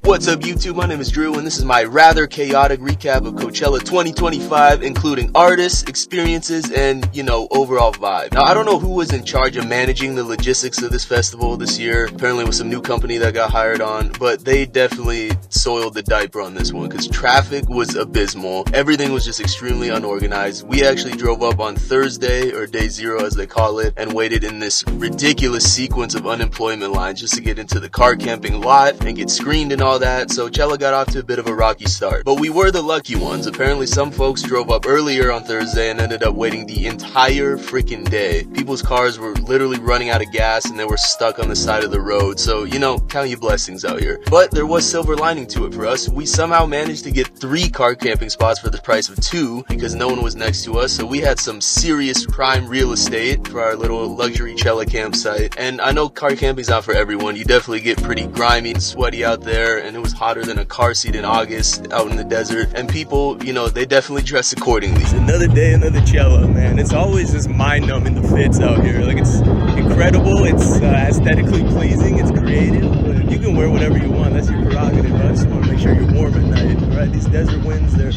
What's up YouTube, my name is Drew and this is my rather chaotic recap of Coachella 2025, including artists, experiences, and, overall vibe. Now I don't know who was in charge of managing the logistics of this festival this year. Apparently it was some new company that got hired on, but they definitely soiled the diaper on this one because traffic was abysmal. Everything was just extremely unorganized. We actually drove up on Thursday, or day zero as they call it, and waited in this ridiculous sequence of unemployment lines just to get into the car camping lot and get screened and all that, so Chella got off to a bit of a rocky start. But we were the lucky ones. Apparently some folks drove up earlier on Thursday and ended up waiting the entire freaking day. People's cars were literally running out of gas and they were stuck on the side of the road, so count your blessings out here. But there was silver lining to it for us. We somehow managed to get 3 car camping spots for the price of 2 because no one was next to us, so we had some serious prime real estate for our little luxury Chella campsite. And I know car camping's not for everyone. You definitely get pretty grimy and sweaty out there, and it was hotter than a car seat in August out in the desert, and people, they definitely dress accordingly. It's another day, another Chella, man. It's always just mind-numbing the fits out here. Like, it's incredible, it's aesthetically pleasing, it's creative, but you can wear whatever you want. That's your prerogative. I just want to make sure you're warm at night, right? These desert winds, they're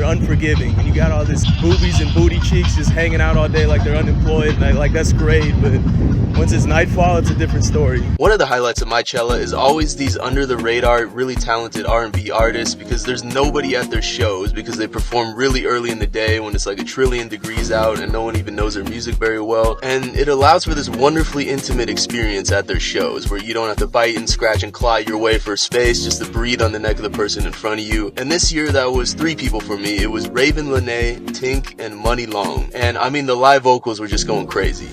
unforgiving. And you got all this boobies and booty cheeks just hanging out all day like they're unemployed, and like, that's great, but once it's nightfall, it's a different story. One of the highlights of my Chella is always these under-the-radar, really talented R&B artists, because there's nobody at their shows because they perform really early in the day when it's like 1,000,000,000,000 degrees out and no one even knows their music very well. And it allows for this wonderfully intimate experience at their shows where you don't have to bite and scratch and claw your way for space just to breathe on the neck of the person in front of you. And this year that was 3 people for me. It was Ravyn, Lenae, Tink, and Malone. And I mean, the live vocals were just going crazy.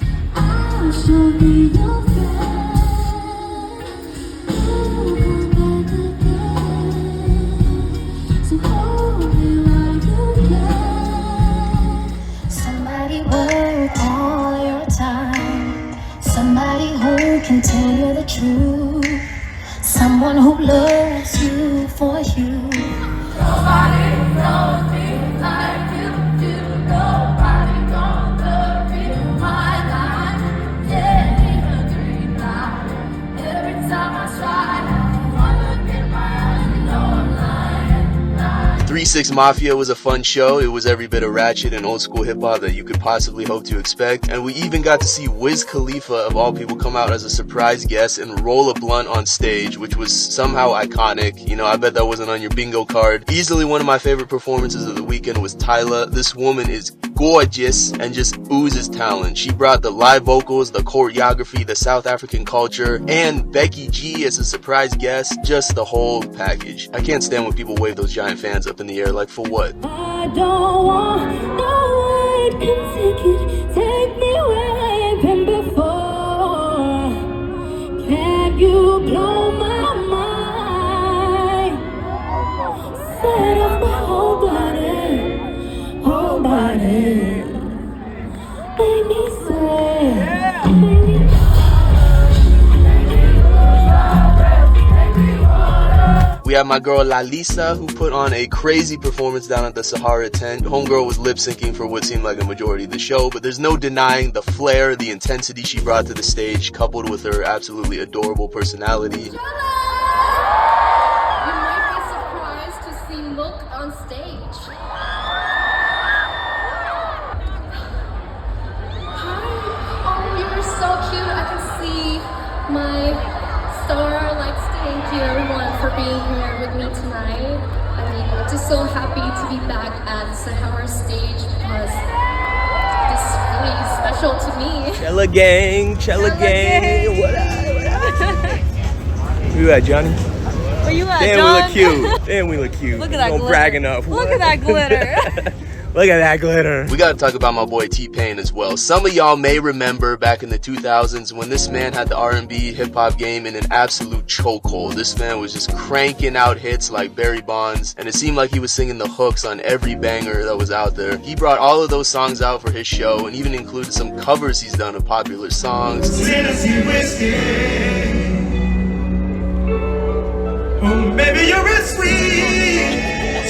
Somebody worth all your time. Somebody who can tell you the truth. Someone who loves you for you. Nobody knows me like you do. Nobody knows the real my life. Yeah, even green light. Every time I try, I look in my eyes, you know I'm lying. 3-6 Mafia was a fun show. It was every bit of ratchet and old school hip hop that you could possibly hope to expect. And we even got to see Wiz Khalifa, of all people, come out as a surprise guest and roll a blunt on stage, which was somehow iconic. I bet that wasn't on your bingo card. Easily one of my favorite performances of the weekend was Tyla. This woman is gorgeous and just oozes talent. She brought the live vocals, the choreography, the South African culture, and Becky G as a surprise guest. Just the whole package. I can't stand when people wave those giant fans up in the air, like, for what? I don't want no one can take me where I ain't been before. Can you blow my mind? Set off my whole body, make me sweat, We have my girl Lalisa, who put on a crazy performance down at the Sahara tent. Homegirl was lip syncing for what seemed like a majority of the show, but there's no denying the flair, the intensity she brought to the stage, coupled with her absolutely adorable personality. You might be surprised to see Mook on stage. Hi. Oh, you are so cute. I can see my star. Thank you everyone for being here with me tonight. I'm just so happy to be back at Sahara stage because this is really special to me. Chella Gang, Chella Gang. What up? Where you at, Johnny? Where you at, Damn, John? we look cute. Damn, we look cute. Look at that Don't glitter. brag enough. Look at that glitter. Look at that glitter. We gotta talk about my boy T-Pain as well. Some of y'all may remember back in the 2000s when this man had the R&B hip-hop game in an absolute chokehold. This man was just cranking out hits like Barry Bonds, and it seemed like he was singing the hooks on every banger that was out there. He brought all of those songs out for his show and even included some covers he's done of popular songs. Tennessee whiskey. Oh, baby, you're a sweet,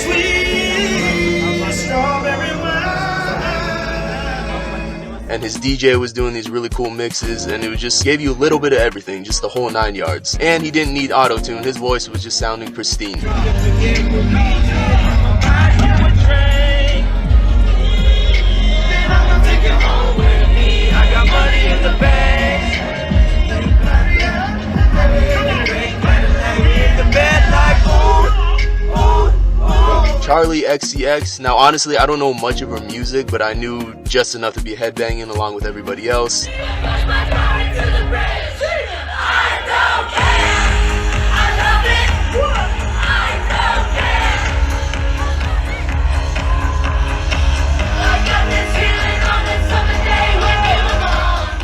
sweet strawberry wine. and his DJ was doing these really cool mixes, and it was just gave you a little bit of everything, just the whole 9 yards. And he didn't need auto-tune, his voice was just sounding pristine. Charli XCX. Now honestly, I don't know much of her music, but I knew just enough to be headbanging along with everybody else.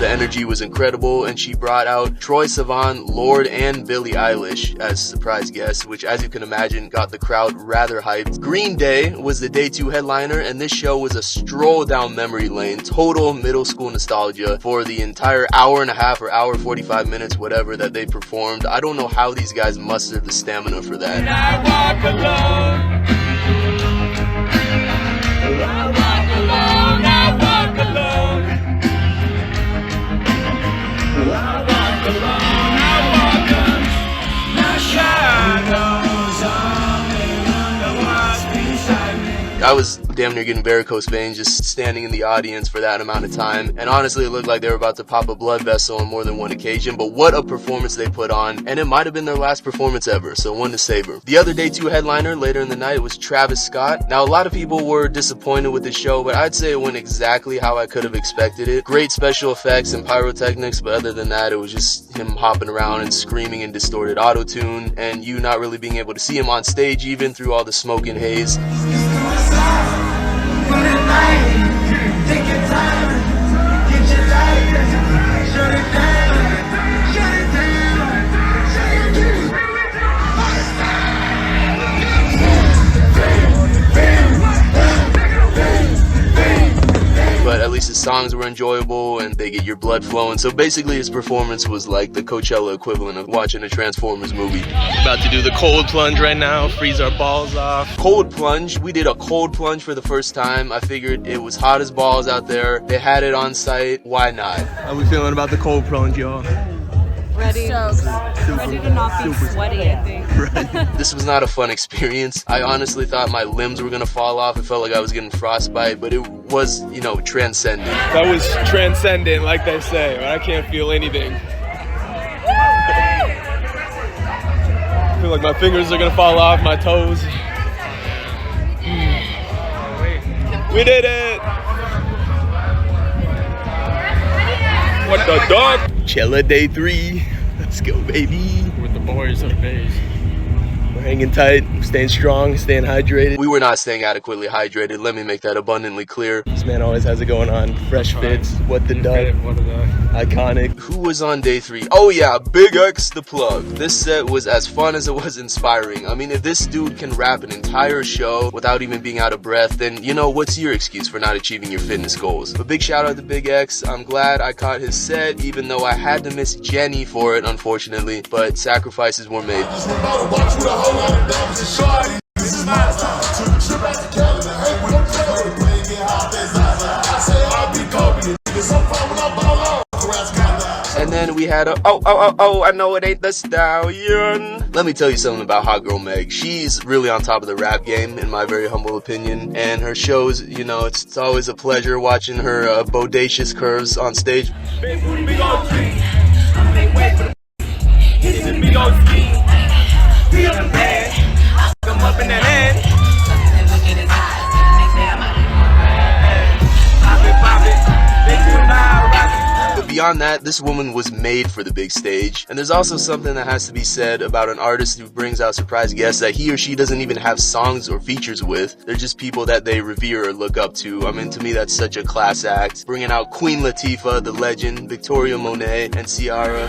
The energy was incredible, and she brought out Troye Sivan, Lorde, and Billie Eilish as surprise guests, which, as you can imagine, got the crowd rather hyped. Green Day was the day 2 headliner, and this show was a stroll down memory lane, total middle school nostalgia for the entire hour and a half or hour 45 minutes, whatever, that they performed. I don't know how these guys mustered the stamina for that. I walk alone. I walk alone. I walk alone. I was damn near getting varicose veins just standing in the audience for that amount of time, and honestly it looked like they were about to pop a blood vessel on more than one occasion. But what a performance they put on, and it might have been their last performance ever, so one to savor. The other day 2 headliner later in the night was Travis Scott. Now a lot of people were disappointed with the show, but I'd say it went exactly how I could have expected it. Great special effects and pyrotechnics, but other than that it was just him hopping around and screaming in distorted auto-tune, and you not really being able to see him on stage even through all the smoke and haze. But at least his songs were enjoyable and they get your blood flowing. So basically his performance was like the Coachella equivalent of watching a Transformers movie. About to do the cold plunge right now, freeze our balls off. Cold plunge, we did a cold plunge for the first time. I figured it was hot as balls out there. They had it on site, why not? How we feeling about the cold plunge, y'all? Ready. Ready to not be sweaty, I think. This was not a fun experience. I honestly thought my limbs were gonna fall off. It felt like I was getting frostbite, but it was, you know, transcendent. That was transcendent, like they say, but I can't feel anything. I feel like my fingers are gonna fall off, my toes. We did it! What the dog? Chella day 3. Let's go, baby. With the boys on the base. We're hanging tight, staying strong, staying hydrated. We were not staying adequately hydrated. Let me make that abundantly clear. This man always has it going on. Fresh fits. What the duck. What the duck. Iconic. Who was on day 3? Oh yeah, BigXthaPlug. This set was as fun as it was inspiring. I mean, if this dude can rap an entire show without even being out of breath, then, you know, what's your excuse for not achieving your fitness goals? But big shout out to Big X. I'm glad I caught his set, even though I had to miss Jenny for it, unfortunately. But sacrifices were made. And then we had a I know it ain't the Stallion. Let me tell you something about Hot Girl Meg. She's really on top of the rap game, in my very humble opinion. And her shows, you know, it's always a pleasure watching her bodacious curves on stage. But beyond that, this woman was made for the big stage. And there's also something that has to be said about an artist who brings out surprise guests that he or she doesn't even have songs or features with. They're just people that they revere or look up to. I mean, to me, that's such a class act. Bringing out Queen Latifah, the legend, Victoria Monet, and Ciara.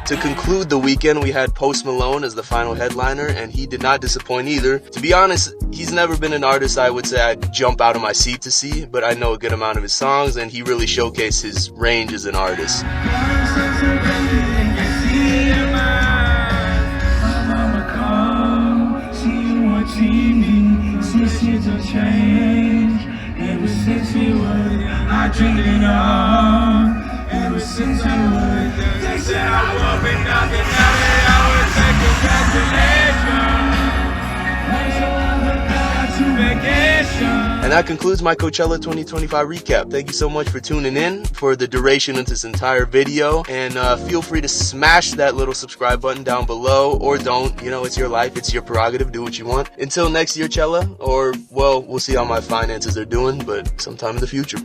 To conclude the weekend, we had Post Malone as the final headliner, and he did not disappoint either. To be honest, he's never been an artist I would say I'd jump out of my seat to see, but I know a good amount of his songs, and he really showcased his range as an artist. And that concludes my Coachella 2025 recap. Thank you so much for tuning in for the duration of this entire video. And feel free to smash that little subscribe button down below, or don't. You know, it's your life, it's your prerogative. Do what you want. Until next year, Chella, or, well, we'll see how my finances are doing, but sometime in the future.